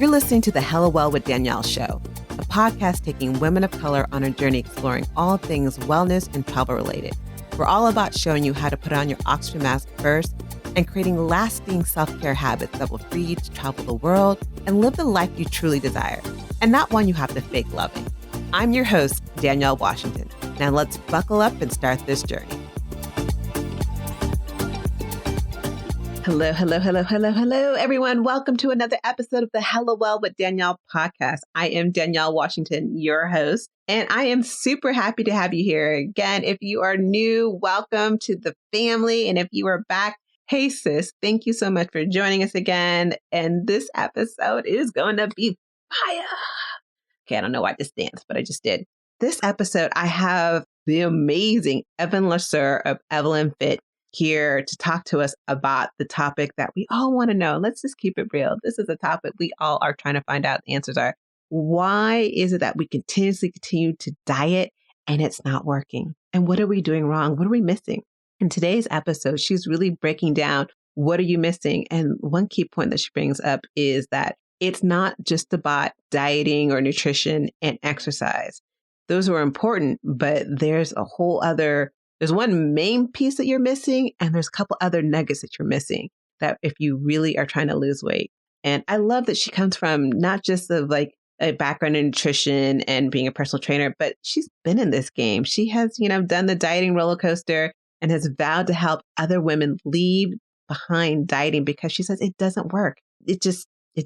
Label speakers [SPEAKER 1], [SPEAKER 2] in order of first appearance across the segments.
[SPEAKER 1] You're listening to the Hella Well with Danielle show, a podcast taking women of color on a journey exploring all things wellness and travel related. We're all about showing you how to put on your oxygen mask first and creating lasting self-care habits that will free you to travel the world and live the life you truly desire, and not one you have to fake loving. I'm your host, Danielle Washington. Now let's buckle up and start this journey. Hello, everyone. Welcome to another episode of the Hella Well with Danielle podcast. I am Danielle Washington, your host, and I am super happy to have you here again. If you are new, welcome to the family. And if you are back, hey sis, thank you so much for joining us again. And this episode is going to be fire. Okay, I don't know why I just danced, but I just did. This episode, I have the amazing Evelyn LeVasseur of Evelyn Fit here to talk to us about the topic that we all want to know. Let's just keep it real. This is a topic we all are trying to find out the answers are. Why is it that we continue to diet and it's not working? And what are we doing wrong? What are we missing? In today's episode, she's really breaking down what are you missing? And one key point that she brings up is that it's not just about dieting or nutrition and exercise. Those are important, but there's one main piece that you're missing, and there's a couple other nuggets that you're missing that if you really are trying to lose weight. And I love that she comes from not just of like a background in nutrition and being a personal trainer, but she's been in this game. She has, done the dieting roller coaster and has vowed to help other women leave behind dieting because she says it doesn't work. It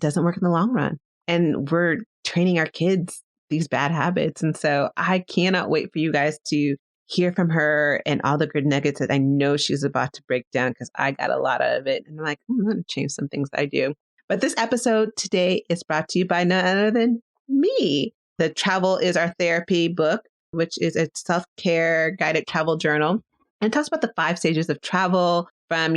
[SPEAKER 1] doesn't work in the long run. And we're training our kids these bad habits. And so I cannot wait for you guys to hear from her and all the good nuggets that I know she's about to break down because I got a lot of it. And I'm like, I'm going to change some things I do. But this episode today is brought to you by none other than me. The Travel is Our Therapy book, which is a self-care guided travel journal. And it talks about the 5 stages of travel from,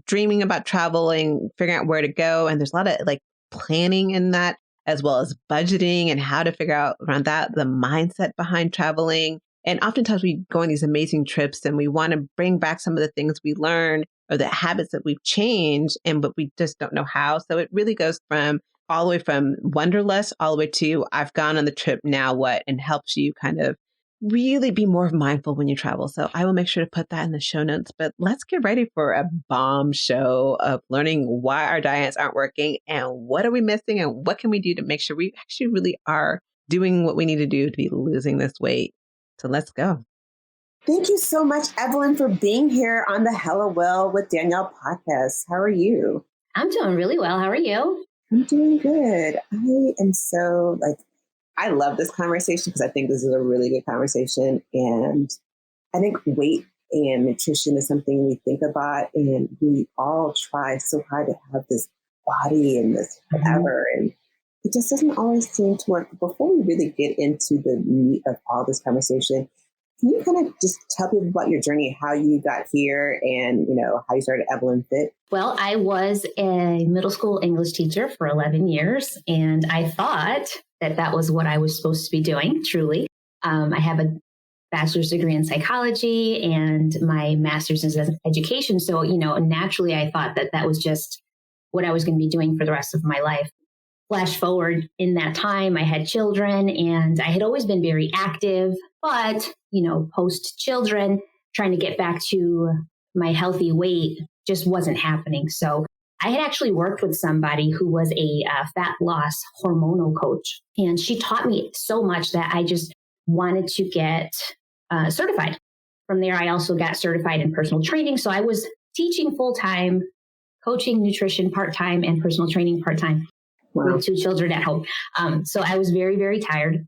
[SPEAKER 1] dreaming about traveling, figuring out where to go. And there's a lot of like planning in that, as well as budgeting and how to figure out around that, the mindset behind traveling. And oftentimes we go on these amazing trips and we want to bring back some of the things we learned or the habits that we've changed, but we just don't know how. So it really goes from all the way from wanderlust all the way to I've gone on the trip, now what? And helps you kind of really be more mindful when you travel. So I will make sure to put that in the show notes. But let's get ready for a bomb show of learning why our diets aren't working and what are we missing and what can we do to make sure we actually really are doing what we need to do to be losing this weight. So let's go.
[SPEAKER 2] Thank you so much, Evelyn, for being here on the Hella Well with Danielle podcast. How are you?
[SPEAKER 3] I'm doing really well. How are you?
[SPEAKER 2] I'm doing good. I am so I love this conversation because I think this is a really good conversation. And I think weight and nutrition is something we think about, and we all try so hard to have this body and this whatever. And it just doesn't always seem to work. Before we really get into the meat of all this conversation, can you kind of just tell people about your journey, how you got here and, how you started Evelyn Fit?
[SPEAKER 3] Well, I was a middle school English teacher for 11 years, and I thought that was what I was supposed to be doing, truly. I have a bachelor's degree in psychology and my master's in education. So, naturally, I thought that was just what I was going to be doing for the rest of my life. Flash forward in that time, I had children and I had always been very active, but, post children, trying to get back to my healthy weight just wasn't happening. So I had actually worked with somebody who was a fat loss hormonal coach, and she taught me so much that I just wanted to get certified. From there, I also got certified in personal training. So I was teaching full-time, coaching nutrition part-time, and personal training part-time.
[SPEAKER 2] Wow.
[SPEAKER 3] With 2 children at home. So I was very, very tired,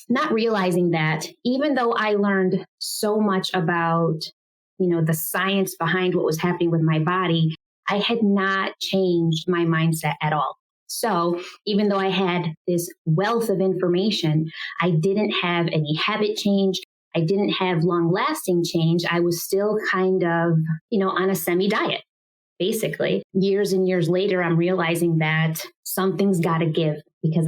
[SPEAKER 3] not realizing that even though I learned so much about, the science behind what was happening with my body, I had not changed my mindset at all. So even though I had this wealth of information, I didn't have any habit change. I didn't have long lasting change. I was still kind of, on a semi-diet. Basically, years and years later, I'm realizing that something's got to give because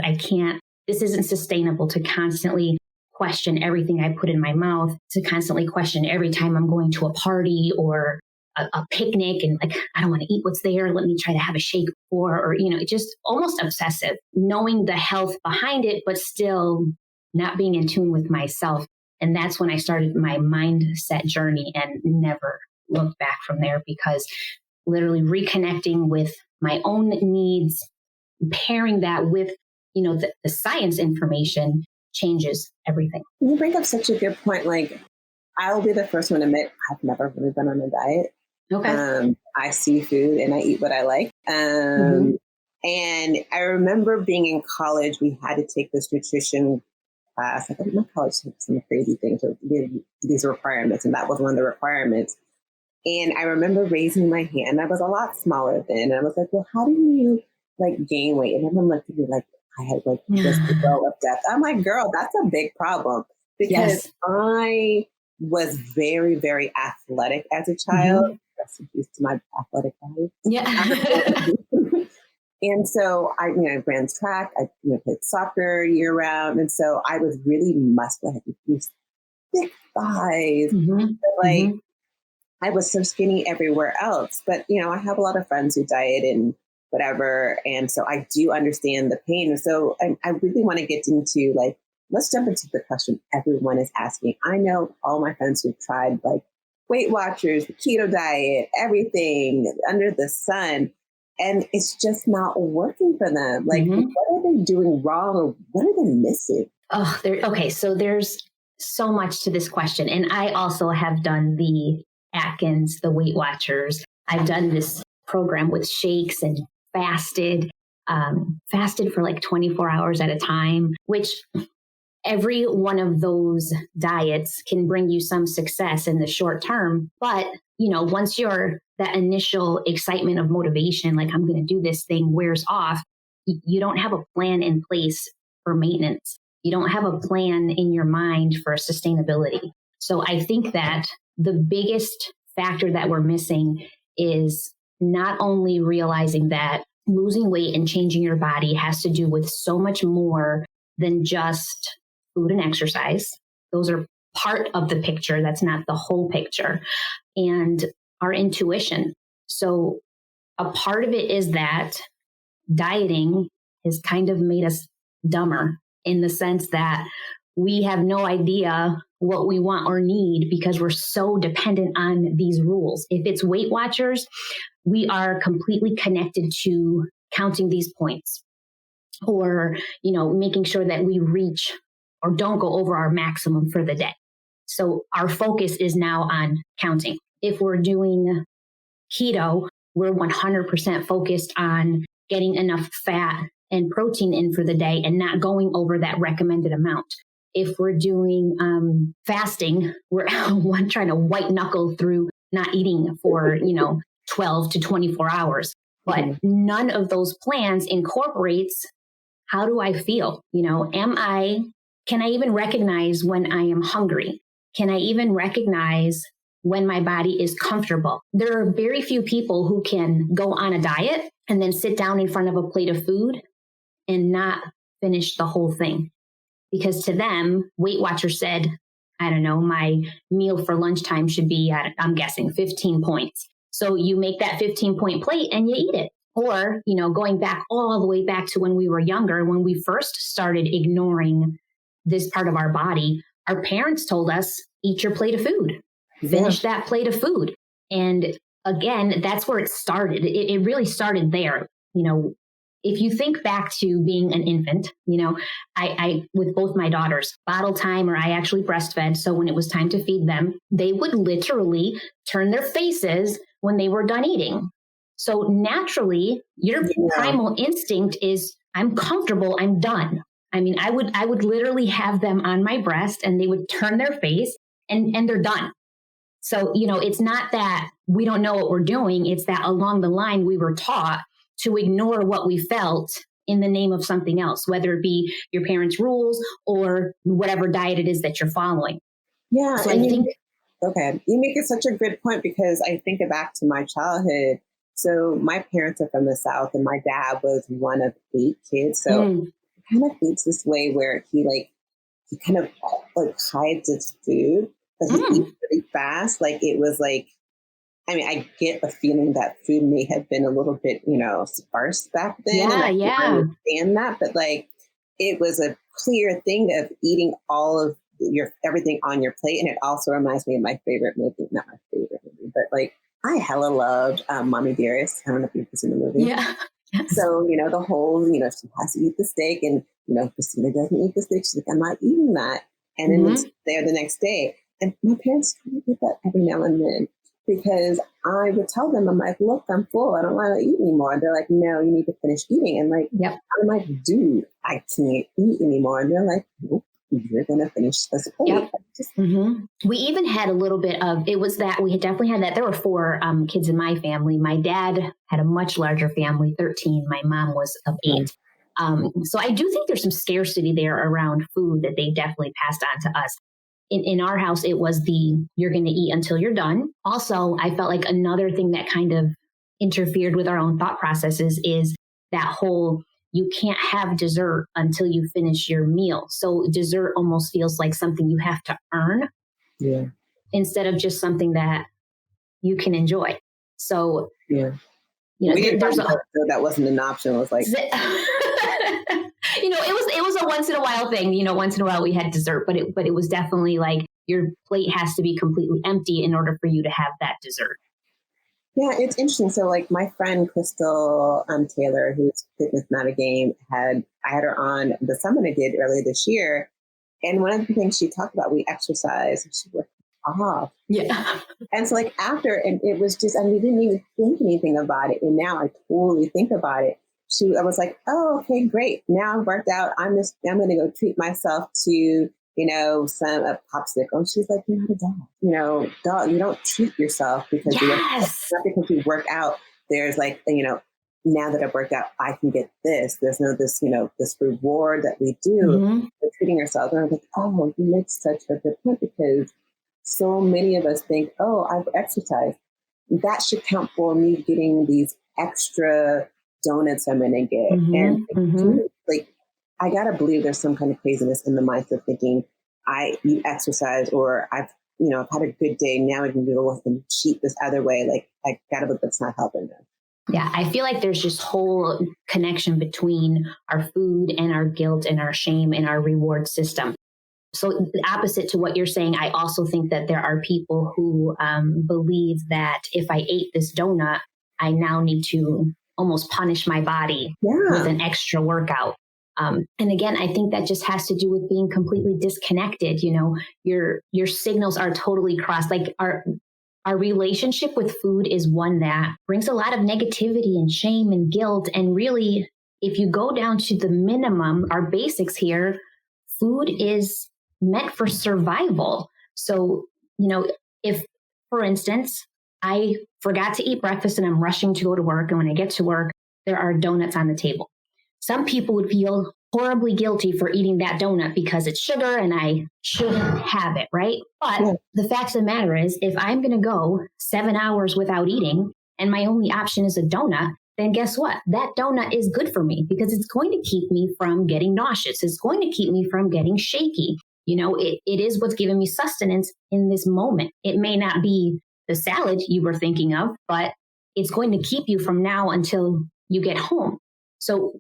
[SPEAKER 3] this isn't sustainable to constantly question everything I put in my mouth, to constantly question every time I'm going to a party or a picnic and like, I don't want to eat what's there. Let me try to have a shake before, or, it's just almost obsessive, knowing the health behind it, but still not being in tune with myself. And that's when I started my mindset journey and never looked back from there, because literally reconnecting with my own needs, pairing that with, the science information changes everything.
[SPEAKER 2] You bring up such a good point. Like, I'll be the first one to admit I've never really been on a diet.
[SPEAKER 3] Okay.
[SPEAKER 2] I see food and I eat what I like. And I remember being in college, we had to take this nutrition class. I think my college took some crazy things, so these requirements, and that was one of the requirements. And I remember raising my hand. I was a lot smaller then. And I was like, well, how do you like gain weight? And everyone looked at me like I had like this row of death. I'm like, girl, that's a big problem, because I was very, very athletic as a child. Rest in peace to my athletic body.
[SPEAKER 3] Yeah.
[SPEAKER 2] And so I ran track. I played soccer year round, and so I was really muscular. I had these thick thighs, but I was so skinny everywhere else. But I have a lot of friends who diet and whatever, and so I do understand the pain. And so I really want to get into like, let's jump into the question everyone is asking. I know all my friends who've tried like Weight Watchers, the keto diet, everything under the sun, and it's just not working for them. Like, what are they doing wrong, or what are they missing?
[SPEAKER 3] Oh, okay. So there's so much to this question. And I also have done the Atkins, the Weight Watchers. I've done this program with shakes and fasted for like 24 hours at a time, which every one of those diets can bring you some success in the short term. But, once that initial excitement of motivation, like I'm going to do this thing, wears off, you don't have a plan in place for maintenance. You don't have a plan in your mind for sustainability. So I think that the biggest factor that we're missing is not only realizing that losing weight and changing your body has to do with so much more than just food and exercise. Those are part of the picture. That's not the whole picture. And our intuition. So a part of it is that dieting has kind of made us dumber, in the sense that we have no idea what we want or need because we're so dependent on these rules. If it's Weight Watchers, we are completely connected to counting these points, or, making sure that we reach or don't go over our maximum for the day. So our focus is now on counting. If we're doing keto, we're 100% focused on getting enough fat and protein in for the day and not going over that recommended amount. If we're doing fasting, we're trying to white knuckle through not eating for, 12 to 24 hours. But none of those plans incorporates, how do I feel? Can I even recognize when I am hungry? Can I even recognize when my body is comfortable? There are very few people who can go on a diet and then sit down in front of a plate of food and not finish the whole thing. Because to them, Weight Watchers said, I don't know, my meal for lunchtime should be, I'm guessing, 15 points. So you make that 15-point plate and you eat it. Or, going back all the way back to when we were younger, when we first started ignoring this part of our body, our parents told us, eat your plate of food, finish that plate of food. And again, that's where it started. It really started there. If you think back to being an infant, I with both my daughters, bottle time, or I actually breastfed. So when it was time to feed them, they would literally turn their faces when they were done eating. So naturally, your primal instinct is, I'm comfortable, I'm done. I mean, I would literally have them on my breast and they would turn their face and they're done. So, it's not that we don't know what we're doing. It's that along the line, we were taught to ignore what we felt in the name of something else, whether it be your parents' rules or whatever diet it is that you're following.
[SPEAKER 2] Yeah.
[SPEAKER 3] So I think,
[SPEAKER 2] okay, you make it such a good point, because I think back to my childhood. So my parents are from the South and my dad was one of 8 kids. So he kind of eats this way where he kind of like hides his food, but he eats really fast. Like it was like, I mean, I get the feeling that food may have been a little bit, sparse back then. And
[SPEAKER 3] Yeah,
[SPEAKER 2] I
[SPEAKER 3] yeah.
[SPEAKER 2] understand that, but like, it was a clear thing of eating all of everything on your plate. And it also reminds me of my favorite movie, not my favorite movie, but like, I hella loved Mommy Dearest. I don't know if you've seen the movie.
[SPEAKER 3] Yeah. Yes.
[SPEAKER 2] So, the whole, she has to eat the steak, and, Christina doesn't eat the steak. She's like, I'm not eating that. And then it's there the next day. And my parents kind of did that every now and then, because I would tell them, I'm like, look, I'm full. I don't want to eat anymore. And they're like, no, you need to finish eating. And like,
[SPEAKER 3] Yep.
[SPEAKER 2] I'm like, dude, I can't eat anymore. And they're like, nope, you're going to finish this plate.
[SPEAKER 3] Yep. We even had a little bit of, it was that we had definitely had that. There were 4 kids in my family. My dad had a much larger family, 13. My mom was of 8. So I do think there's some scarcity there around food that they definitely passed on to us. In our house, it was you're going to eat until you're done. Also, I felt like another thing that kind of interfered with our own thought processes is that whole, you can't have dessert until you finish your meal. So dessert almost feels like something you have to earn, instead of just something that you can enjoy. So,
[SPEAKER 2] there's that wasn't an option. It was like,
[SPEAKER 3] it was a once in a while thing. Once in a while we had dessert, but it was definitely like your plate has to be completely empty in order for you to have that dessert.
[SPEAKER 2] Yeah, it's interesting. So like my friend Crystal Taylor, who's Fitness Not a Game, I had her on the summit I did earlier this year. And one of the things she talked about, we exercise, and she worked off.
[SPEAKER 3] Yeah.
[SPEAKER 2] And so like after, and it was just, we didn't even think anything about it. And now I totally think about it. I was like, oh, okay, great. Now I've worked out. I'm going to go treat myself to, some popsicle. And she's like, you're not a dog. Dog, you don't treat yourself because not because you work out. There's like, now that I've worked out, I can get this. There's no this, this reward that we do for treating ourselves. And I was like, oh, you make such a good point, because so many of us think, oh, I've exercised. That should count for me getting these extra donuts I'm going to get. And like, I got to believe there's some kind of craziness in the mindset of thinking you exercise, or I've had a good day. Now I can go and cheat this other way. Like, I got to believe that's not helping them.
[SPEAKER 3] Yeah, I feel like there's this whole connection between our food and our guilt and our shame and our reward system. So the opposite to what you're saying, I also think that there are people who believe that if I ate this donut, I now need to almost punish my body with an extra workout. And again, I think that just has to do with being completely disconnected. Your signals are totally crossed. Like our relationship with food is one that brings a lot of negativity and shame and guilt. And really, if you go down to the minimum, our basics here, food is meant for survival. So, if, for instance, I forgot to eat breakfast and I'm rushing to go to work, and when I get to work, there are donuts on the table. Some people would feel horribly guilty for eating that donut because it's sugar and I shouldn't have it, right? But the fact of the matter is, if I'm going to go 7 hours without eating and my only option is a donut, then guess what? That donut is good for me because it's going to keep me from getting nauseous. It's going to keep me from getting shaky. It is what's giving me sustenance in this moment. It may not be the salad you were thinking of, but it's going to keep you from now until you get home. So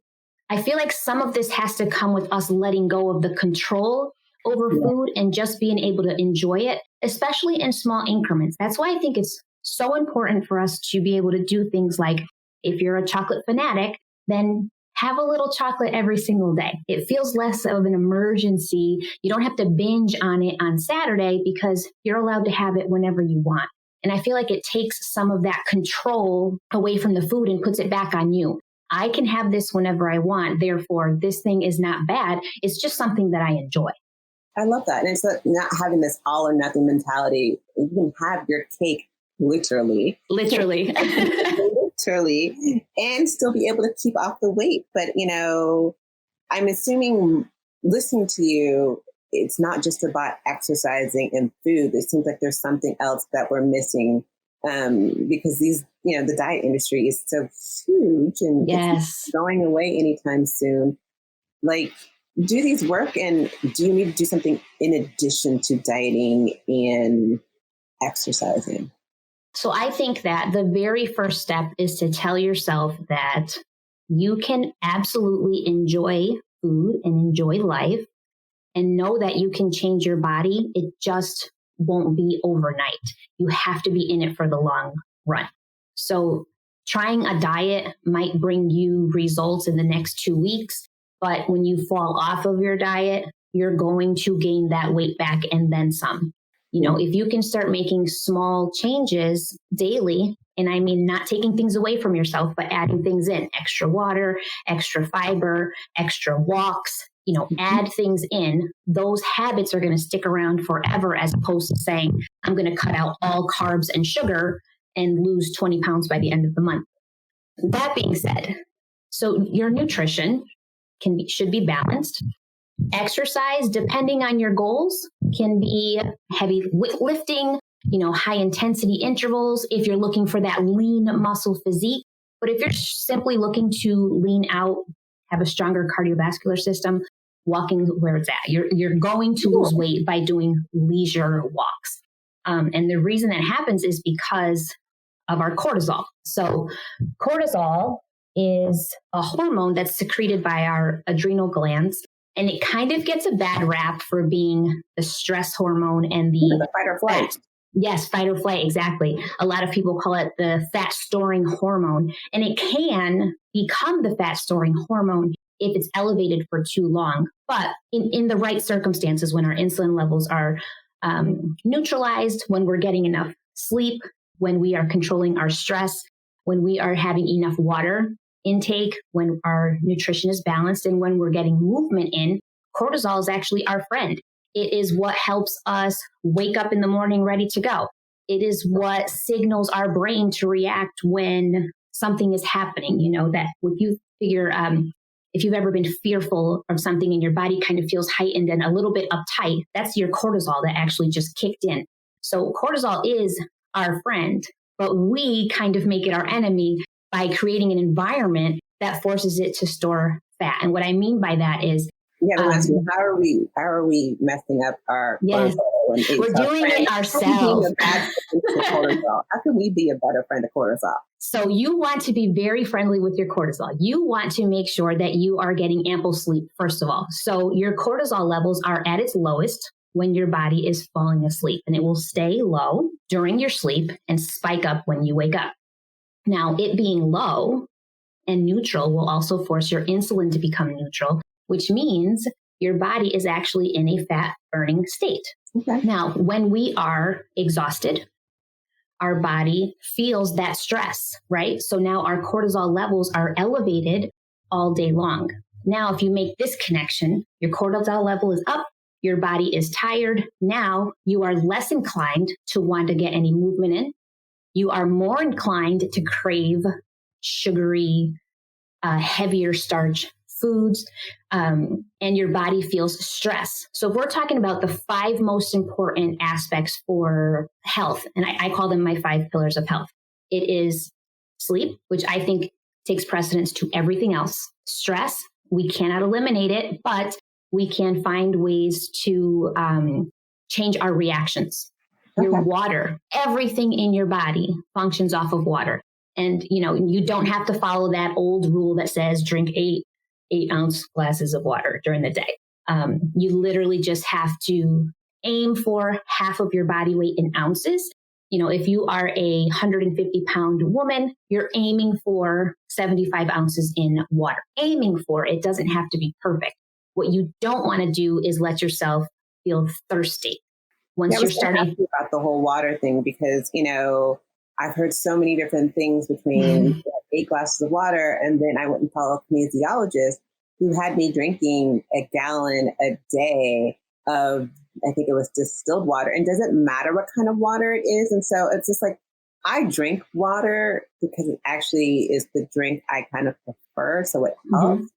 [SPEAKER 3] I feel like some of this has to come with us letting go of the control over food and just being able to enjoy it, especially in small increments. That's why I think it's so important for us to be able to do things like, if you're a chocolate fanatic, then have a little chocolate every single day. It feels less of an emergency. You don't have to binge on it on Saturday because you're allowed to have it whenever you want. And I feel like it takes some of that control away from the food and puts it back on you. I can have this whenever I want. Therefore, this thing is not bad. It's just something that I enjoy.
[SPEAKER 2] I love that. And it's not having this all or nothing mentality. You can have your cake literally, and still be able to keep off the weight. But, I'm assuming, listening to you, it's not just about exercising and food. It seems like there's something else that we're missing, because the diet industry is so huge and it's not going away anytime soon. Like, do these work, and do you need to do something in addition to dieting and exercising?
[SPEAKER 3] So I think that the very first step is to tell yourself that you can absolutely enjoy food and enjoy life and know that you can change your body. It just won't be overnight. You have to be in it for the long run. So trying a diet might bring you results in the next 2 weeks, but when you fall off of your diet, you're going to gain that weight back and then some. You know, if you can start making small changes daily, and I mean not taking things away from yourself, but adding things in, extra water, extra fiber, extra walks, you know, add things in, those habits are going to stick around forever, as opposed to saying, I'm going to cut out all carbs and sugar and lose 20 pounds by the end of the month. That being said, so your nutrition should be balanced. Exercise, depending on your goals, can be heavy lifting, you know, high intensity intervals if you're looking for that lean muscle physique. But if you're simply looking to lean out, have a stronger cardiovascular system, walking where it's at, you're going to lose weight by doing leisure walks. And the reason that happens is because of our cortisol. So cortisol is a hormone that's secreted by our adrenal glands. And it kind of gets a bad rap for being the stress hormone and the
[SPEAKER 2] fight or flight.
[SPEAKER 3] Yes, fight or flight, exactly. A lot of people call it the fat storing hormone. And it can become the fat storing hormone if it's elevated for too long. But in the right circumstances, when our insulin levels are neutralized, when we're getting enough sleep, when we are controlling our stress, when we are having enough water intake, when our nutrition is balanced, and when we're getting movement in, cortisol is actually our friend. It is what helps us wake up in the morning ready to go. It is what signals our brain to react when something is happening. You know, that if you figure, if you've ever been fearful of something and your body kind of feels heightened and a little bit uptight, that's your cortisol that actually just kicked in. So cortisol is our friend, but we kind of make it our enemy by creating an environment that forces it to store fat. And what I mean by that is,
[SPEAKER 2] how are we messing up our
[SPEAKER 3] yes,
[SPEAKER 2] cortisol?
[SPEAKER 3] We're doing it ourselves.
[SPEAKER 2] How can we be a better friend of cortisol?
[SPEAKER 3] So you want to be very friendly with your cortisol. You want to make sure that you are getting ample sleep, first of all. So your cortisol levels are at its lowest when your body is falling asleep, and it will stay low during your sleep and spike up when you wake up. Now, it being low and neutral will also force your insulin to become neutral, which means your body is actually in a fat burning state. Okay. Now, when we are exhausted, our body feels that stress, right? So now our cortisol levels are elevated all day long. Now, if you make this connection, your cortisol level is up, your body is tired. Now you are less inclined to want to get any movement in. You are more inclined to crave sugary, heavier starch foods, and your body feels stress. So if we're talking about the 5 most important aspects for health, and I call them my 5 pillars of health, it is sleep, which I think takes precedence to everything else. Stress, we cannot eliminate it, but we can find ways to change our reactions. Your water, everything in your body functions off of water. And, you know, you don't have to follow that old rule that says drink 8-ounce glasses of water during the day. You literally just have to aim for half of your body weight in ounces. You know, if you are a 150-pound woman, you're aiming for 75 ounces in water. Aiming for it doesn't have to be perfect. What you don't want to do is let yourself feel thirsty. Once you're starting
[SPEAKER 2] about the whole water thing, because, you know, I've heard so many different things between 8 glasses of water, and then I went and saw a kinesiologist who had me drinking a gallon a day of, I think it was distilled water, and doesn't matter what kind of water it is. And so it's just like, I drink water because it actually is the drink I kind of prefer. So it helps.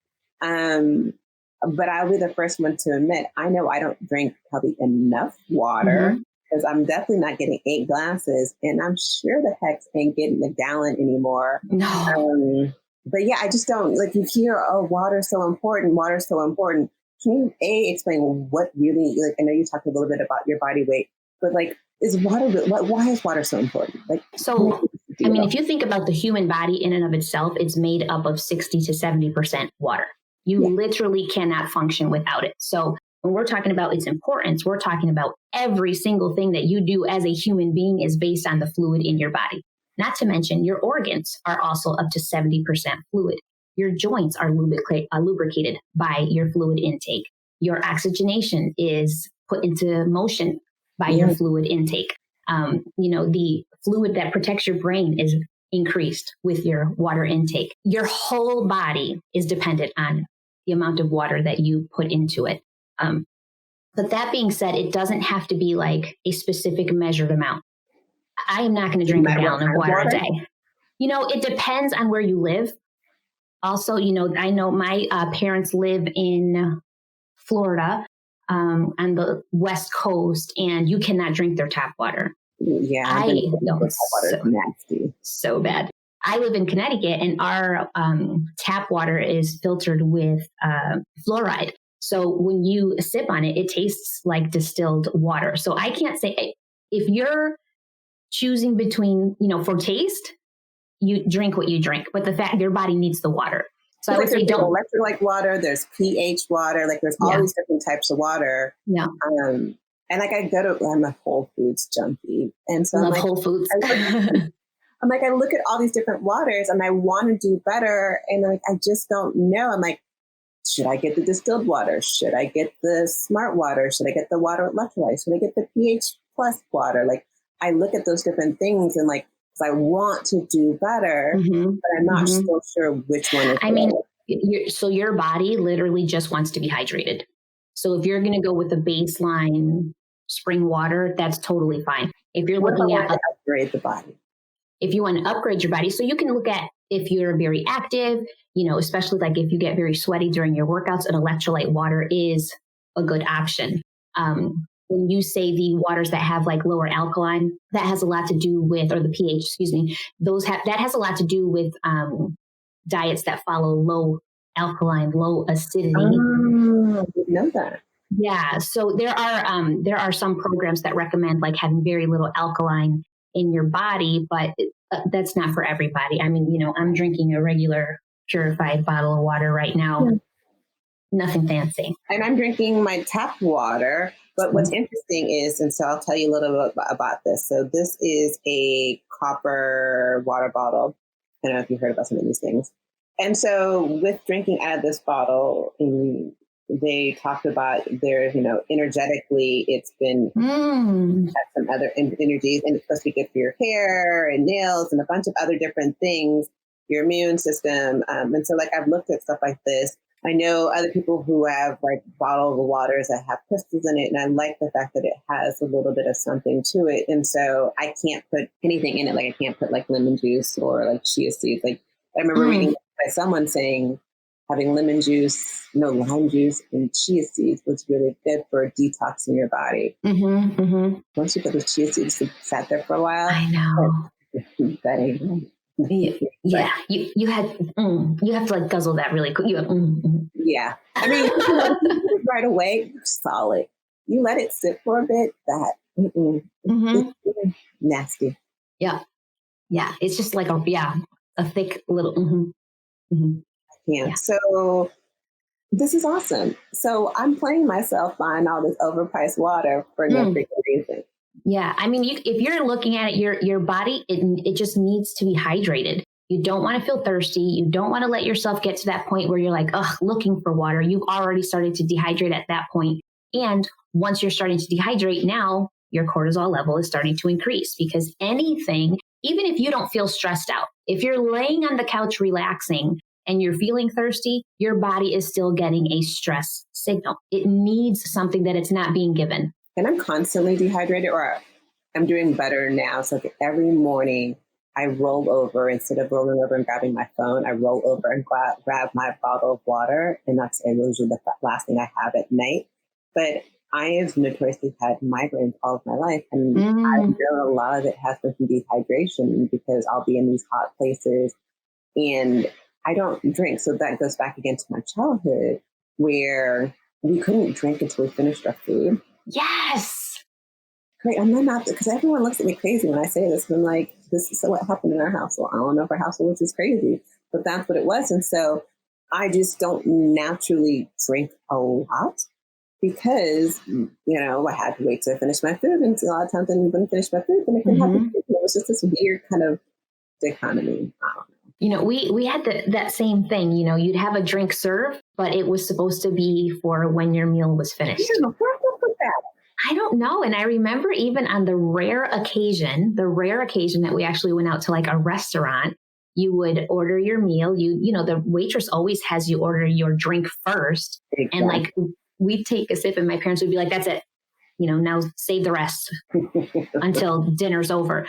[SPEAKER 2] But I'll be the first one to admit, I know I don't drink probably enough water because I'm definitely not getting 8 glasses, and I'm sure the heck ain't getting a gallon anymore.
[SPEAKER 3] No.
[SPEAKER 2] But yeah, I just don't, like, you hear, oh, water's so important. Water's so important. Can you explain what really, like, I know you talked a little bit about your body weight, but like, is water, why is water so important? Like,
[SPEAKER 3] so, I mean, if you think about the human body in and of itself, it's made up of 60 to 70% water. You literally cannot function without it. So when we're talking about its importance, we're talking about every single thing that you do as a human being is based on the fluid in your body. Not to mention your organs are also up to 70% fluid. Your joints are lubricated by your fluid intake. Your oxygenation is put into motion by your fluid intake. The fluid that protects your brain is increased with your water intake. Your whole body is dependent on the amount of water that you put into it. But that being said, it doesn't have to be like a specific measured amount. I am not going to drink a gallon of water a day. It depends on where you live. Also, I know my parents live in Florida on the West Coast, and you cannot drink their tap water.
[SPEAKER 2] Yeah, nasty.
[SPEAKER 3] So bad. I live in Connecticut, and our tap water is filtered with fluoride. So when you sip on it, it tastes like distilled water. So I can't say, if you're choosing between, for taste, you drink what you drink, but the fact your body needs the water. So I would say don't.
[SPEAKER 2] Electrolyte water, there's pH water, like there's all these different types of water.
[SPEAKER 3] Yeah.
[SPEAKER 2] And like I'm a Whole Foods junkie. And so
[SPEAKER 3] Love Whole Foods.
[SPEAKER 2] I look at all these different waters and I want to do better. And I just don't know. I'm like, should I get the distilled water? Should I get the smart water? Should I get the water electrolyte? Should I get the pH plus water? Like, I look at those different things and like, I want to do better, but I'm not so sure which one is
[SPEAKER 3] so your body literally just wants to be hydrated. So if you're going to go with the baseline spring water, that's totally fine. If you're looking at
[SPEAKER 2] upgrade the body,
[SPEAKER 3] if you want to upgrade your body, so you can look at if you're very active, especially like if you get very sweaty during your workouts, an electrolyte water is a good option. When you say the waters that have like lower alkaline, that has a lot to do with, or the pH, excuse me, that has a lot to do with diets that follow low alkaline, low acidity.
[SPEAKER 2] Oh, I didn't know that.
[SPEAKER 3] Yeah. So there are some programs that recommend like having very little alkaline in your body, but that's not for everybody. I mean, I'm drinking a regular purified bottle of water right now. Yeah. Nothing fancy.
[SPEAKER 2] And I'm drinking my tap water. But what's interesting is, and so I'll tell you a little bit about this. So this is a copper water bottle. I don't know if you've heard about some of these things. And so with drinking out of this bottle, they talked about there, energetically, it's been had some other energies, and it's supposed to be good for your hair and nails and a bunch of other different things, your immune system. And so like I've looked at stuff like this. I know other people who have like bottled waters that have crystals in it. And I like the fact that it has a little bit of something to it. And so I can't put anything in it. Like I can't put like lemon juice or like chia seeds. Like I remember reading by someone saying having lemon juice, lime juice and chia seeds was really good for detoxing your body. Once you put the chia seeds, sat there for a while.
[SPEAKER 3] I know.
[SPEAKER 2] That ain't
[SPEAKER 3] Yeah, you have to like guzzle that really quick.
[SPEAKER 2] Yeah, I mean, right away, solid. You let it sit for a bit. That nasty.
[SPEAKER 3] Yeah. It's just like a thick little.
[SPEAKER 2] Yeah. So this is awesome. So I'm playing myself buying all this overpriced water for no freaking reason.
[SPEAKER 3] Yeah. I mean, if you're looking at it, your body, it just needs to be hydrated. You don't want to feel thirsty. You don't want to let yourself get to that point where you're like, looking for water. You've already started to dehydrate at that point. And once you're starting to dehydrate now, your cortisol level is starting to increase because anything, even if you don't feel stressed out, if you're laying on the couch relaxing and you're feeling thirsty, your body is still getting a stress signal. It needs something that it's not being given.
[SPEAKER 2] And I'm constantly dehydrated, or I'm doing better now. So like every morning I roll over, instead of rolling over and grabbing my phone, I roll over and grab my bottle of water. And that's usually the last thing I have at night. But I have notoriously had migraines all of my life. And I know a lot of it has been from dehydration because I'll be in these hot places and I don't drink. So that goes back again to my childhood where we couldn't drink until we finished our food.
[SPEAKER 3] Yes.
[SPEAKER 2] great. I'm not, because everyone looks at me crazy when I say this. And I'm like, this is what happened in our household. I don't know if our household was crazy, but that's what it was. And so I just don't naturally drink a lot because, I had to wait to finish my food. And a lot of times I didn't finish my food, then I couldn't have the food. It was just this weird kind of dichotomy. I don't know.
[SPEAKER 3] We had that same thing. You'd have a drink served, but it was supposed to be for when your meal was finished.
[SPEAKER 2] Yeah, what's up with that?
[SPEAKER 3] I don't know. And I remember even on the rare occasion that we actually went out to like a restaurant, you would order your meal. The waitress always has you order your drink first. Exactly. And like we'd take a sip and my parents would be like, that's it. Now save the rest until dinner's over.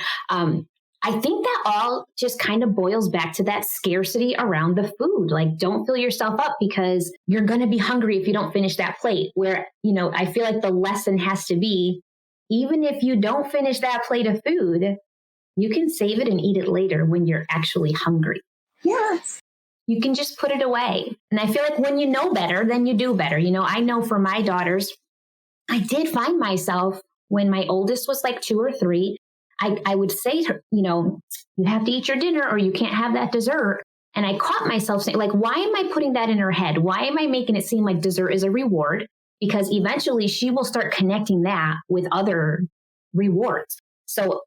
[SPEAKER 3] I think that all just kind of boils back to that scarcity around the food. Like, don't fill yourself up because you're going to be hungry if you don't finish that plate. Where, I feel like the lesson has to be, even if you don't finish that plate of food, you can save it and eat it later when you're actually hungry.
[SPEAKER 2] Yes.
[SPEAKER 3] You can just put it away. And I feel like when you know better, then you do better. I know for my daughters, I did find myself when my oldest was like 2 or 3, I would say to her, you have to eat your dinner or you can't have that dessert. And I caught myself saying, like, why am I putting that in her head? Why am I making it seem like dessert is a reward? Because eventually she will start connecting that with other rewards. So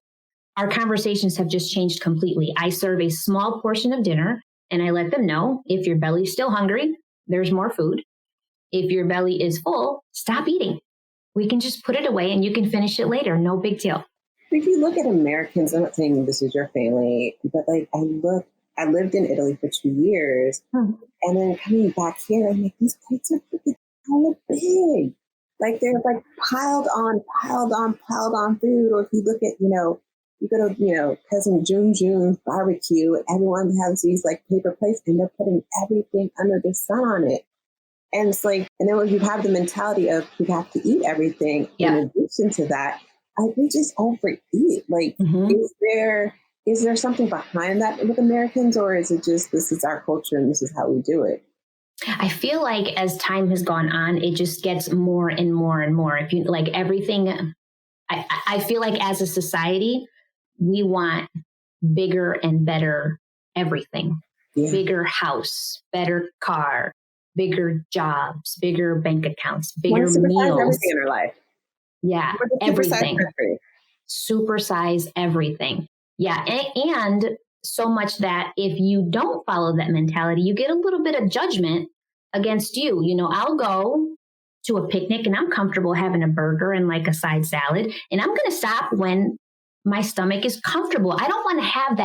[SPEAKER 3] our conversations have just changed completely. I serve a small portion of dinner and I let them know, if your belly's still hungry, there's more food. If your belly is full, stop eating. We can just put it away and you can finish it later. No big deal.
[SPEAKER 2] If you look at Americans, I'm not saying this is your family, but like I lived in Italy for 2 years, and then coming back here, I'm like, these plates are freaking hella big. Like they're like piled on food. Or if you look at, you go to, cousin June's barbecue, and everyone has these like paper plates, and they're putting everything under the sun on it. And it's like, and then when you have the mentality of we have to eat everything, in addition to that, we just overeat. Like, is there something behind that with Americans, or is it just this is our culture and this is how we do it?
[SPEAKER 3] I feel like as time has gone on, it just gets more and more and more. If you like everything, I feel like as a society, we want bigger and better everything. Yeah. Bigger house, better car, bigger jobs, bigger bank accounts, bigger meals.
[SPEAKER 2] Everything in our life.
[SPEAKER 3] Yeah, everything. Supersize everything. Yeah, and so much that if you don't follow that mentality, you get a little bit of judgment against you. I'll go to a picnic and I'm comfortable having a burger and like a side salad, and I'm going to stop when my stomach is comfortable. I don't want to have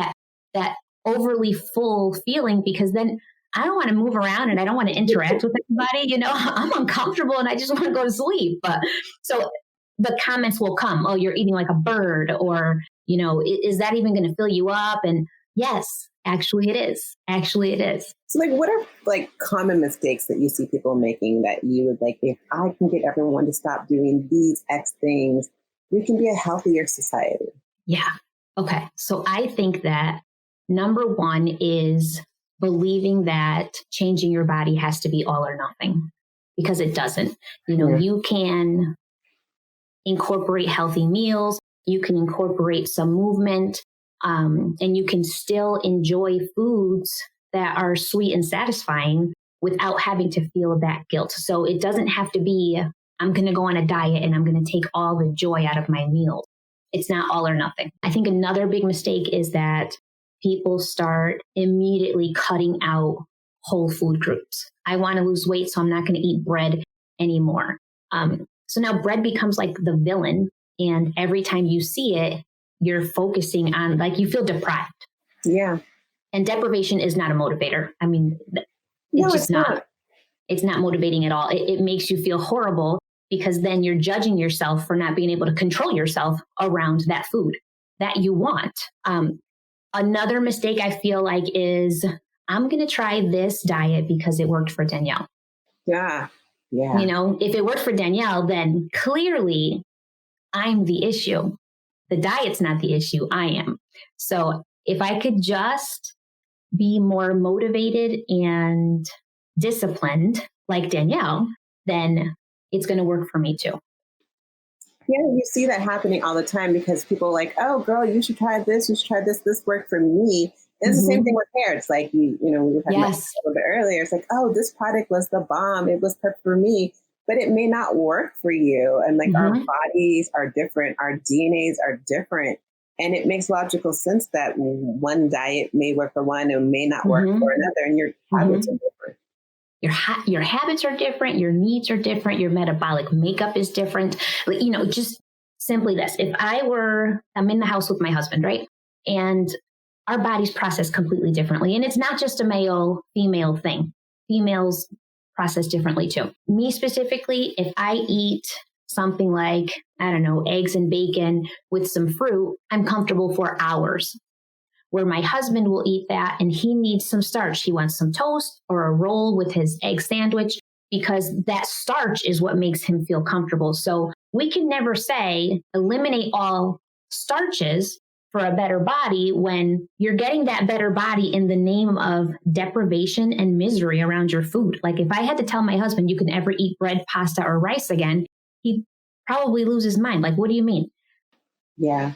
[SPEAKER 3] that overly full feeling, because then I don't want to move around and I don't want to interact with anybody. I'm uncomfortable and I just want to go to sleep. But so the comments will come, oh, you're eating like a bird, or, is that even going to fill you up? And yes, actually it is.
[SPEAKER 2] So like, what are like common mistakes that you see people making that you would like, if I can get everyone to stop doing these X things, we can be a healthier society?
[SPEAKER 3] Yeah. Okay. So I think that number one is believing that changing your body has to be all or nothing, because it doesn't. You can incorporate healthy meals, you can incorporate some movement, and you can still enjoy foods that are sweet and satisfying without having to feel that guilt. So it doesn't have to be, I'm going to go on a diet and I'm going to take all the joy out of my meals. It's not all or nothing. I think another big mistake is that people start immediately cutting out whole food groups. I want to lose weight, so I'm not going to eat bread anymore. So now bread becomes like the villain. And every time you see it, you're focusing on, like, you feel deprived.
[SPEAKER 2] Yeah.
[SPEAKER 3] And deprivation is not a motivator. I mean, it's not. It's not motivating at all. It makes you feel horrible, because then you're judging yourself for not being able to control yourself around that food that you want. Another mistake I feel like is, I'm going to try this diet because it worked for Danielle.
[SPEAKER 2] Yeah. Yeah.
[SPEAKER 3] If it worked for Danielle, then clearly I'm the issue. The diet's not the issue. I am. So if I could just be more motivated and disciplined like Danielle, then it's going to work for me too.
[SPEAKER 2] Yeah, you see that happening all the time because people are like, oh, girl, you should try this. You should try this. This worked for me. And it's the same thing with hair. It's like, we were talking about
[SPEAKER 3] Yes.
[SPEAKER 2] a little bit earlier. It's like, oh, this product was the bomb. It was perfect for me, but it may not work for you. And like our bodies are different. Our DNAs are different. And it makes logical sense that one diet may work for one and may not work for another. And your habits are different.
[SPEAKER 3] Your habits are different. Your needs are different. Your metabolic makeup is different. Just simply this. If I'm in the house with my husband, right? And our bodies process completely differently. And it's not just a male female thing. Females process differently too. Me specifically, if I eat something like, I don't know, eggs and bacon with some fruit, I'm comfortable for hours. Where my husband will eat that and he needs some starch. He wants some toast or a roll with his egg sandwich because that starch is what makes him feel comfortable. So we can never say eliminate all starches for a better body when you're getting that better body in the name of deprivation and misery around your food. Like if I had to tell my husband you can never eat bread, pasta, or rice again, he'd probably lose his mind. Like, what do you mean?
[SPEAKER 2] Yeah.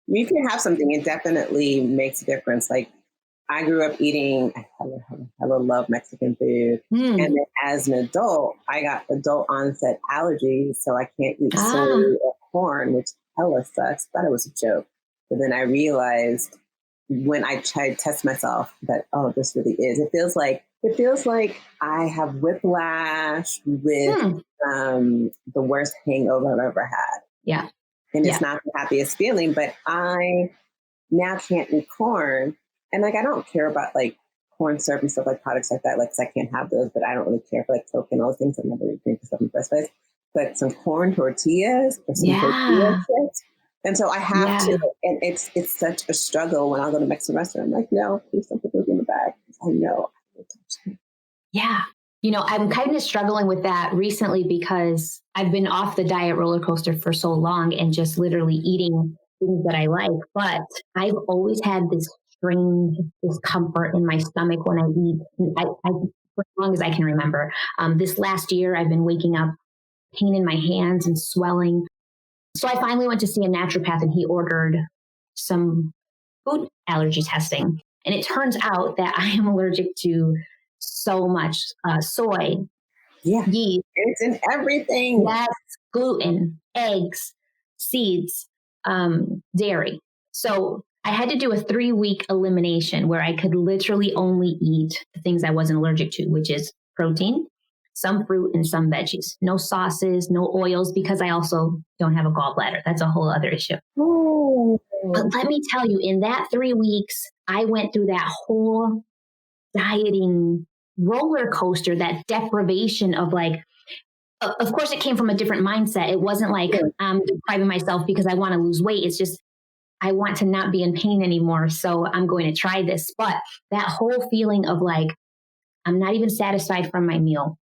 [SPEAKER 2] You can have something, it definitely makes a difference. Like I grew up eating, I love Mexican food. And then as an adult, I got adult onset allergies. So I can't eat soy or corn, which hella sucks. Thought it was a joke. But then I realized when I tried to test myself that, oh, this really is. It feels like I have whiplash with the worst hangover I've ever had.
[SPEAKER 3] Yeah.
[SPEAKER 2] And it's not the happiest feeling, but I now can't eat corn. And like, I don't care about like corn syrup and stuff like products like that. Like, 'cause I can't have those, but I don't really care for like Coke and all those things. I never really drink stuff in the first place. But some corn tortillas or some tortilla chips. And so I have to, and it's such a struggle when I go to Mexican restaurant. I'm like, no, please don't put those in the bag. I know.
[SPEAKER 3] Yeah. I'm kind of struggling with that recently because I've been off the diet roller coaster for so long and just literally eating things that I like. But I've always had this strange discomfort in my stomach when I eat. I for as long as I can remember. This last year, I've been waking up pain in my hands and swelling. So I finally went to see a naturopath and he ordered some food allergy testing. And it turns out that I am allergic to so much soy, yeast.
[SPEAKER 2] It's in everything.
[SPEAKER 3] Yes, gluten, eggs, seeds, dairy. So I had to do a 3-week elimination where I could literally only eat the things I wasn't allergic to, which is protein, some fruit, and some veggies. No sauces, no oils, because I also don't have a gallbladder. That's a whole other issue.
[SPEAKER 2] Oh.
[SPEAKER 3] But let me tell you, in that 3 weeks, I went through that whole dieting roller coaster, that deprivation of like, of course it came from a different mindset. It wasn't like I'm depriving myself because I want to lose weight. It's just, I want to not be in pain anymore. So I'm going to try this. But that whole feeling of like, I'm not even satisfied from my meal.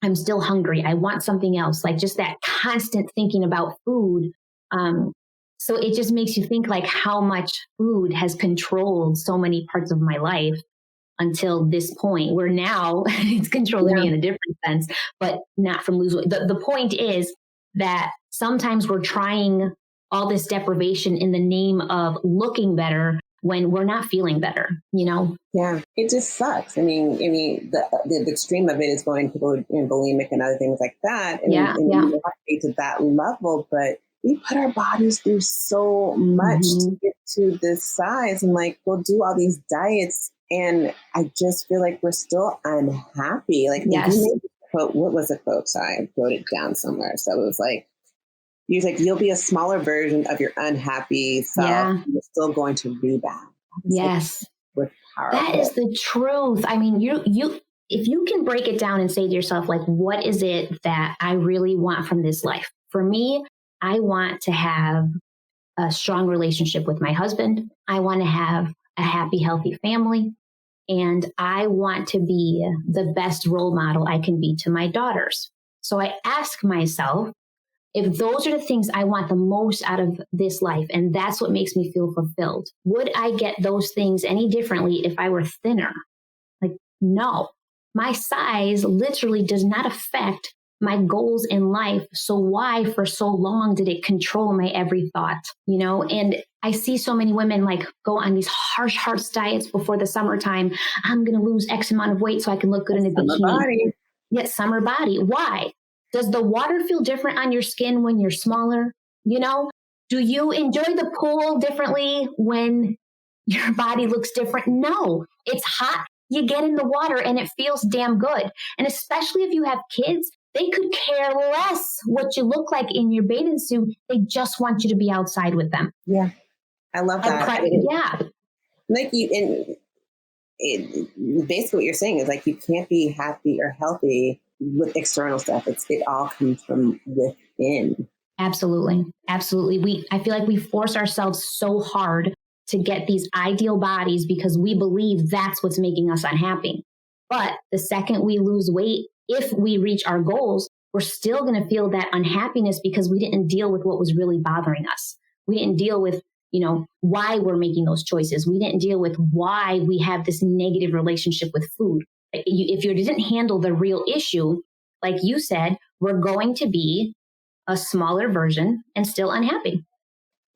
[SPEAKER 3] I'm still hungry. I want something else. Like just that constant thinking about food. So it just makes you think like how much food has controlled so many parts of my life until this point where now it's controlling me in a different sense, but not from losing weight. The point is that sometimes we're trying all this deprivation in the name of looking better when we're not feeling better,
[SPEAKER 2] Yeah, it just sucks. I mean, the extreme of it is going people bulimic and other things like that. And, you have to get to that level, but we put our bodies through so much to get to this size, and like we'll do all these diets, and I just feel like we're still unhappy. Like if you made the quote, what was the quote? Sorry, I wrote it down somewhere. So it was like, you'll be a smaller version of your unhappy self. Yeah. You're still going to rebound.
[SPEAKER 3] Yes.
[SPEAKER 2] Like,
[SPEAKER 3] that is the truth. I mean, you if you can break it down and say to yourself, like, what is it that I really want from this life? For me, I want to have a strong relationship with my husband. I want to have a happy, healthy family. And I want to be the best role model I can be to my daughters. So I ask myself, if those are the things I want the most out of this life, and that's what makes me feel fulfilled, would I get those things any differently if I were thinner? Like, no. My size literally does not affect my goals in life. So why for so long did it control my every thought, And I see so many women like go on these harsh diets before the summertime. I'm going to lose X amount of weight so I can look good in a bikini.
[SPEAKER 2] Body.
[SPEAKER 3] Yes, summer body. Why? Does the water feel different on your skin when you're smaller? Do you enjoy the pool differently when your body looks different? No, it's hot. You get in the water and it feels damn good. And especially if you have kids, they could care less what you look like in your bathing suit. They just want you to be outside with them.
[SPEAKER 2] Yeah. I love that.
[SPEAKER 3] Yeah.
[SPEAKER 2] Like basically what you're saying is like, you can't be happy or healthy with external stuff. It all comes from within.
[SPEAKER 3] Absolutely. Absolutely. I feel like we force ourselves so hard to get these ideal bodies because we believe that's what's making us unhappy. But the second we lose weight, if we reach our goals, we're still going to feel that unhappiness because we didn't deal with what was really bothering us. We didn't deal with, why we're making those choices. We didn't deal with why we have this negative relationship with food. If you didn't handle the real issue, like you said, we're going to be a smaller version and still unhappy.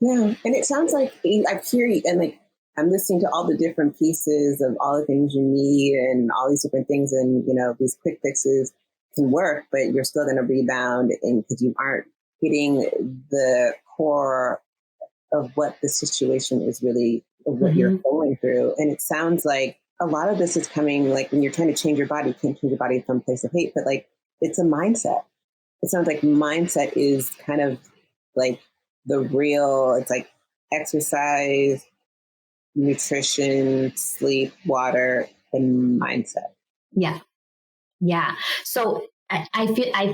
[SPEAKER 2] Yeah. And it sounds like I hear you, and like I'm listening to all the different pieces of all the things you need and all these different things. And, these quick fixes can work, but you're still going to rebound, and because you aren't hitting the core of what the situation is really, of what you're going through. And it sounds like a lot of this is coming, like when you're trying to change your body, you can't change your body from a place of hate, but like it's a mindset. It sounds like mindset is kind of like the real, it's like exercise, nutrition, sleep, water, and mindset.
[SPEAKER 3] Yeah. Yeah. So I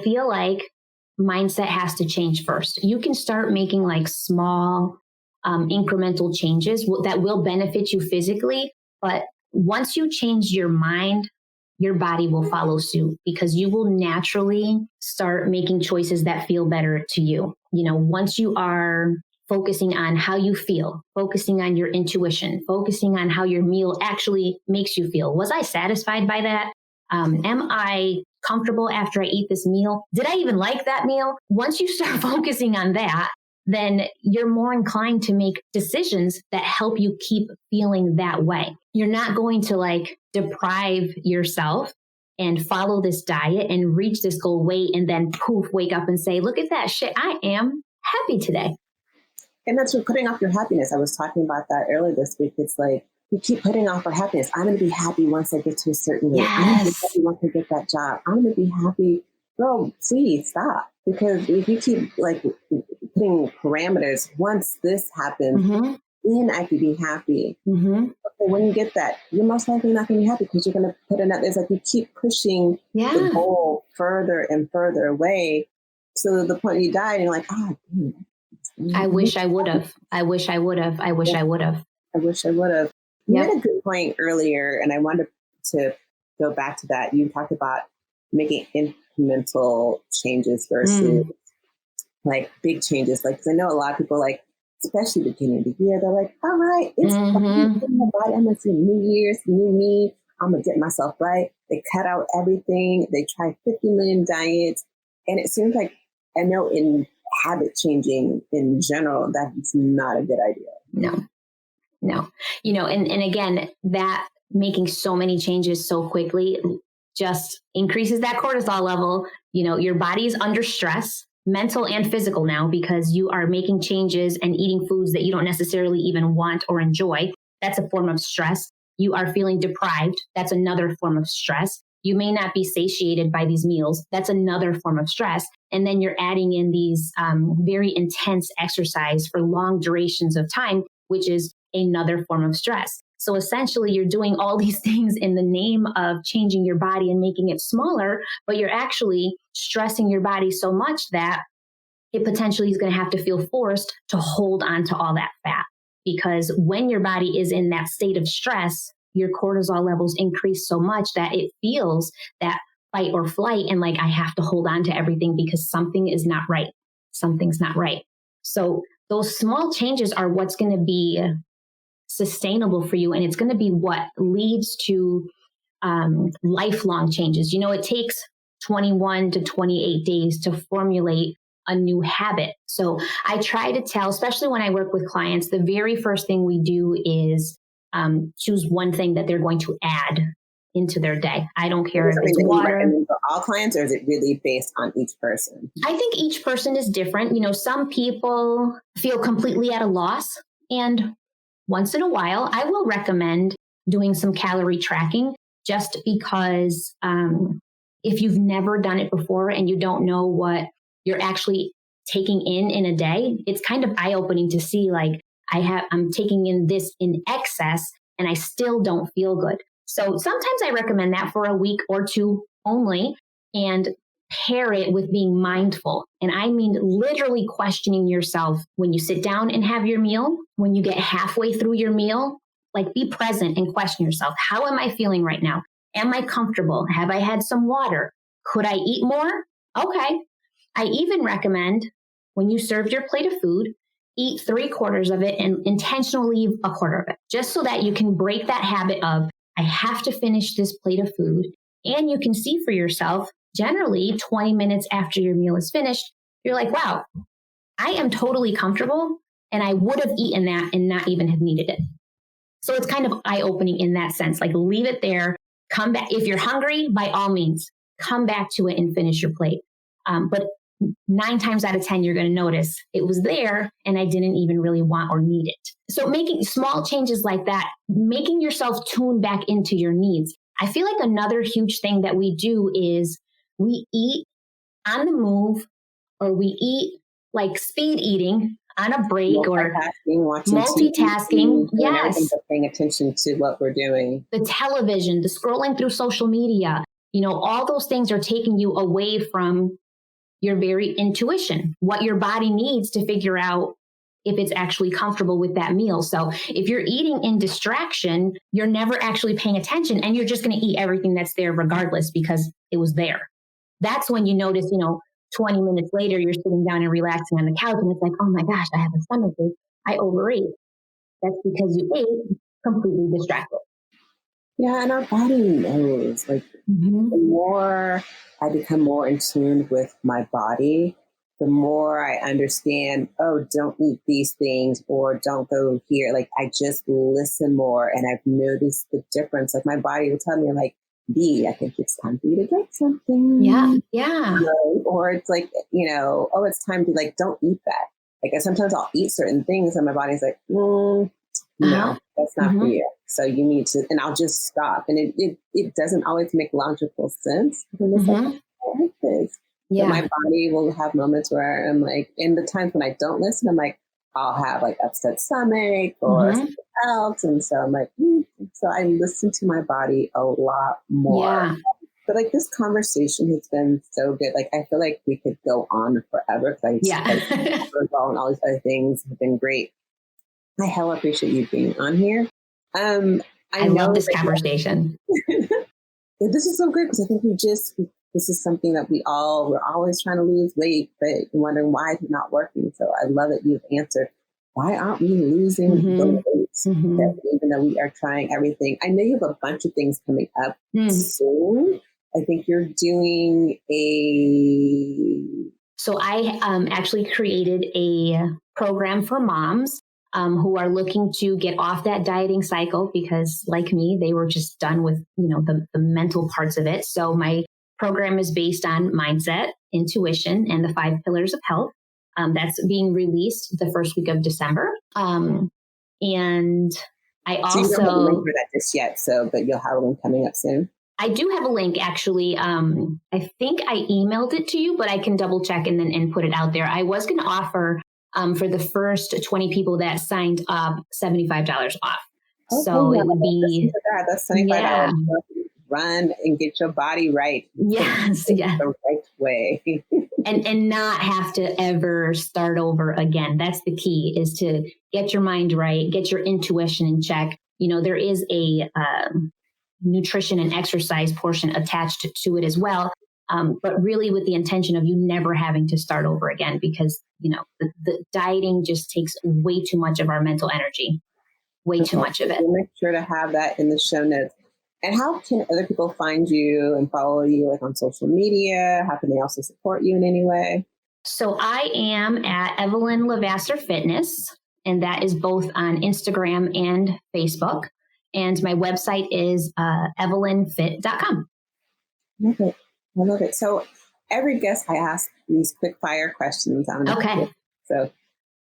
[SPEAKER 3] feel like mindset has to change first. You can start making like small incremental changes that will benefit you physically. But once you change your mind, your body will follow suit because you will naturally start making choices that feel better to you. Once you are focusing on how you feel, focusing on your intuition, focusing on how your meal actually makes you feel. Was I satisfied by that? Am I comfortable after I eat this meal? Did I even like that meal? Once you start focusing on that, then you're more inclined to make decisions that help you keep feeling that way. You're not going to like deprive yourself and follow this diet and reach this goal weight and then poof, wake up and say, look at that shit. I am happy today.
[SPEAKER 2] And that's putting off your happiness. I was talking about that earlier this week. It's like, we keep putting off our happiness. I'm going to be happy once I get to a certain weight. I'm going to be happy once I get that job. I'm going to be happy. Girl, please stop. Because if you keep like putting parameters, once this happens, then I can be happy. Okay, when you get that, you're most likely not going to be happy because you're going to put another, it's like you keep pushing the goal further and further away to the point you die and you're like,
[SPEAKER 3] I wish I would have. I wish I would have. I wish I would have.
[SPEAKER 2] I wish I would have. You had a good point earlier, and I wanted to go back to that. You talked about making incremental changes versus like big changes. Like, 'cause I know a lot of people, like, especially beginning of the year, they're like, all right, it's in my body. I'm going to see New Year's, new me. I'm going to get myself right. They cut out everything. They try 50 million diets. And it seems like, I know in habit changing in general, that's not a good idea.
[SPEAKER 3] No. And again, that making so many changes so quickly just increases that cortisol level. Your body is under stress, mental and physical now, because you are making changes and eating foods that you don't necessarily even want or enjoy. That's a form of stress. You are feeling deprived. That's another form of stress. You may not be satiated by these meals. That's another form of stress. And then you're adding in these very intense exercise for long durations of time, which is another form of stress. So essentially, you're doing all these things in the name of changing your body and making it smaller, but you're actually stressing your body so much that it potentially is going to have to feel forced to hold on to all that fat. Because when your body is in that state of stress, your cortisol levels increase so much that it feels that fight or flight and like, I have to hold on to everything because something is not right. Something's not right. So those small changes are what's going to be sustainable for you. And it's going to be what leads to lifelong changes. It takes 21 to 28 days to formulate a new habit. So I try to tell, especially when I work with clients, the very first thing we do is choose one thing that they're going to add into their day. I don't care if it's water.
[SPEAKER 2] For all clients, or is it really based on each person?
[SPEAKER 3] I think each person is different. Some people feel completely at a loss. And once in a while, I will recommend doing some calorie tracking just because if you've never done it before and you don't know what you're actually taking in a day, it's kind of eye-opening to see like I'm taking in this in excess and I still don't feel good. So sometimes I recommend that for a week or two only and pair it with being mindful. And I mean literally questioning yourself when you sit down and have your meal, when you get halfway through your meal, like be present and question yourself. How am I feeling right now? Am I comfortable? Have I had some water? Could I eat more? Okay. I even recommend when you serve your plate of food, eat 3/4 of it and intentionally leave 1/4 of it, just so that you can break that habit of, I have to finish this plate of food. And you can see for yourself, generally 20 minutes after your meal is finished, you're like, wow, I am totally comfortable and I would have eaten that and not even have needed it. So it's kind of eye-opening in that sense, like leave it there, come back. If you're hungry, by all means, come back to it and finish your plate. But 9 times out of 10, you're going to notice it was there and I didn't even really want or need it. So making small changes like that, making yourself tune back into your needs. I feel like another huge thing that we do is we eat on the move, or we eat like speed eating on a break, or multitasking. Yes.
[SPEAKER 2] Paying attention to what we're doing.
[SPEAKER 3] The television, the scrolling through social media, all those things are taking you away from your very intuition, what your body needs to figure out if it's actually comfortable with that meal. So if you're eating in distraction, you're never actually paying attention and you're just going to eat everything that's there regardless because it was there. That's when you notice, 20 minutes later, you're sitting down and relaxing on the couch and it's like, oh my gosh, I have a stomachache. I overate. That's because you ate completely distracted.
[SPEAKER 2] Yeah, and our body knows, like, the more I become more in tune with my body, the more I understand, oh, don't eat these things or don't go here. Like, I just listen more and I've noticed the difference. Like, my body will tell me, like, B, I think it's time for you to drink something.
[SPEAKER 3] Yeah, yeah.
[SPEAKER 2] Or it's like, oh, it's time to, like, don't eat that. Like, sometimes I'll eat certain things and my body's like, no, that's not for you. So you need to, and I'll just stop. And it doesn't always make logical sense. I'm just like, I like this. Yeah. But my body will have moments where I'm like, in the times when I don't listen, I'm like, I'll have like upset stomach or something else. And so I'm like, so I listen to my body a lot more. Yeah. But like this conversation has been so good. Like, I feel like we could go on forever. Like, and all these other things have been great. I hella appreciate you being on here.
[SPEAKER 3] I love this conversation.
[SPEAKER 2] This is so great because I think this is something that we're always trying to lose weight, but wondering why it's not working. So I love that you've answered, why aren't we losing the weight? Even though we are trying everything. I know you have a bunch of things coming up soon. I think you're doing
[SPEAKER 3] So I actually created a program for moms who are looking to get off that dieting cycle because, like me, they were just done with, the mental parts of it. So my program is based on mindset, intuition, and the 5 pillars of health. That's being released the first week of December. And I also...
[SPEAKER 2] So you don't have a link for that just yet, but you'll have one coming up soon.
[SPEAKER 3] I do have a link, actually. I think I emailed it to you, but I can double check and put it out there. I was going to offer for the first 20 people that signed up $75 off. Okay, so it would be...
[SPEAKER 2] That's $75. Yeah. Run and get your body right.
[SPEAKER 3] Yes, yeah.
[SPEAKER 2] The right way.
[SPEAKER 3] and not have to ever start over again. That's the key, is to get your mind right, get your intuition in check. There is a nutrition and exercise portion attached to it as well. But really with the intention of you never having to start over again, because, the dieting just takes way too much of our mental energy, way too much of it.
[SPEAKER 2] We'll make sure to have that in the show notes. And how can other people find you and follow you, like on social media? How can they also support you in any way?
[SPEAKER 3] So I am at Evelyn LeVasseur Fitness, and that is both on Instagram and Facebook. And my website is evelynfit.com.
[SPEAKER 2] Love it. I love it. So every guest, I ask these quick fire questions.
[SPEAKER 3] Okay.
[SPEAKER 2] So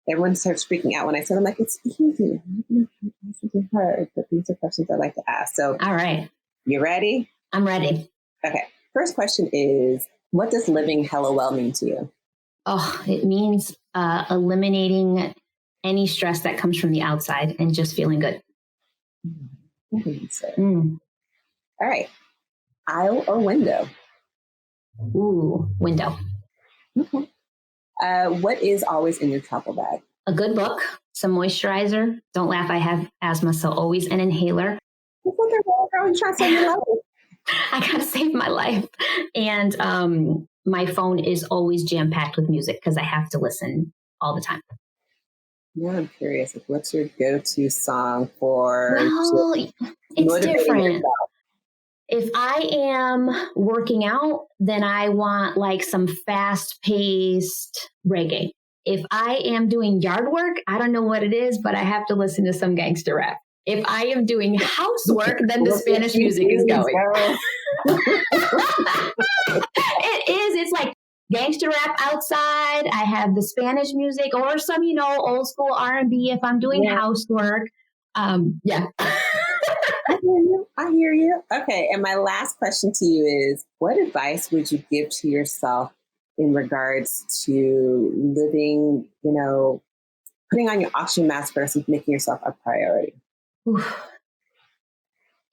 [SPEAKER 2] everyone starts freaking out when I say, I'm like, it's easy. It's hard, but these are questions I like to ask. So,
[SPEAKER 3] all right.
[SPEAKER 2] You ready?
[SPEAKER 3] I'm ready.
[SPEAKER 2] Okay. First question is, what does living hella well mean to you?
[SPEAKER 3] Oh, it means eliminating any stress that comes from the outside and just feeling good.
[SPEAKER 2] All right. Aisle or window?
[SPEAKER 3] Ooh, window.
[SPEAKER 2] Okay. What is always in your travel bag?
[SPEAKER 3] A good book, some moisturizer. Don't laugh, I have asthma, so always an inhaler.
[SPEAKER 2] You trying to save your life.
[SPEAKER 3] I gotta save my life. And my phone is always jam-packed with music because I have to listen all the time.
[SPEAKER 2] Yeah, I'm curious. Like, what's your go-to song for?
[SPEAKER 3] Well, it's different.
[SPEAKER 2] Yourself?
[SPEAKER 3] If I am working out, then I want like some fast-paced reggae. If I am doing yard work, I don't know what it is, but I have to listen to some gangster rap. If I am doing housework, then the Spanish music is going. It is. It's like gangster rap outside. I have the Spanish music or some, old school R&B if I'm doing housework. Yeah.
[SPEAKER 2] I hear you. Okay. And my last question to you is, what advice would you give to yourself in regards to living, putting on your oxygen mask versus making yourself a priority?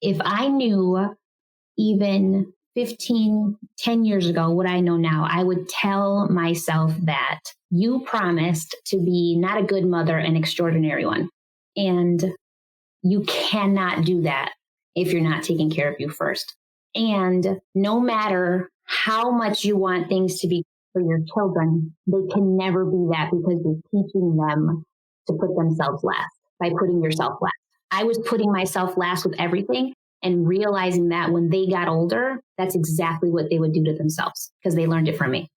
[SPEAKER 3] If I knew even 10 years ago what I know now, I would tell myself that you promised to be not a good mother, an extraordinary one. And you cannot do that if you're not taking care of you first. And no matter how much you want things to be for your children, they can never be that because you're teaching them to put themselves last by putting yourself last. I was putting myself last with everything and realizing that when they got older, that's exactly what they would do to themselves because they learned it from me.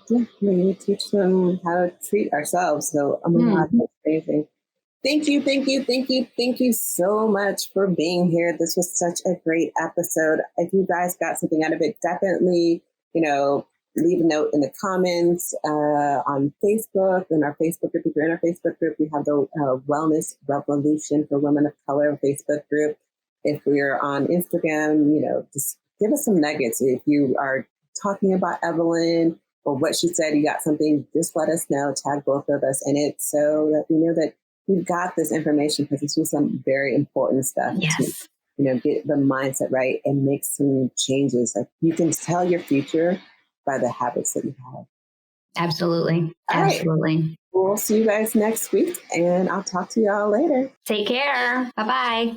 [SPEAKER 2] Yeah, we teach them how to treat ourselves. So, oh my God, that's amazing. Thank you so much for being here. This was such a great episode. If you guys got something out of it, definitely, leave a note in the comments on Facebook, in our Facebook group. If you're in our Facebook group, we have the Wellness Revolution for Women of Color Facebook group. If we're on Instagram, just give us some nuggets. If you are talking about Evelyn or what she said, you got something, just let us know, tag both of us in it so that we know that we've got this information because it's just some very important stuff
[SPEAKER 3] Yes.
[SPEAKER 2] to, get the mindset right and make some changes. Like you can tell your future by the habits that you have.
[SPEAKER 3] Absolutely.
[SPEAKER 2] All
[SPEAKER 3] Absolutely.
[SPEAKER 2] Right. We'll see you guys next week and I'll talk to y'all later.
[SPEAKER 3] Take care. Bye-bye.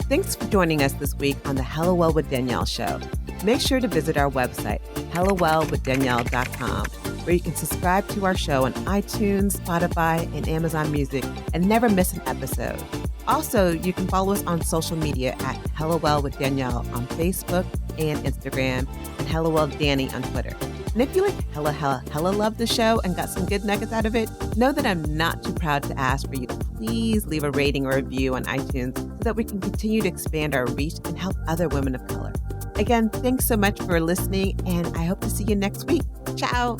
[SPEAKER 1] Thanks for joining us this week on the Hello Well with Danielle show. Make sure to visit our website, hellowellwithdanielle.com, where you can subscribe to our show on iTunes, Spotify, and Amazon Music and never miss an episode. Also, you can follow us on social media at Hello Well with Danielle on Facebook and Instagram, and Hello Well Danny on Twitter. And if you like hella love the show and got some good nuggets out of it, know that I'm not too proud to ask for you to please leave a rating or review on iTunes so that we can continue to expand our reach and help other women of color. Again, thanks so much for listening, and I hope to see you next week. Ciao.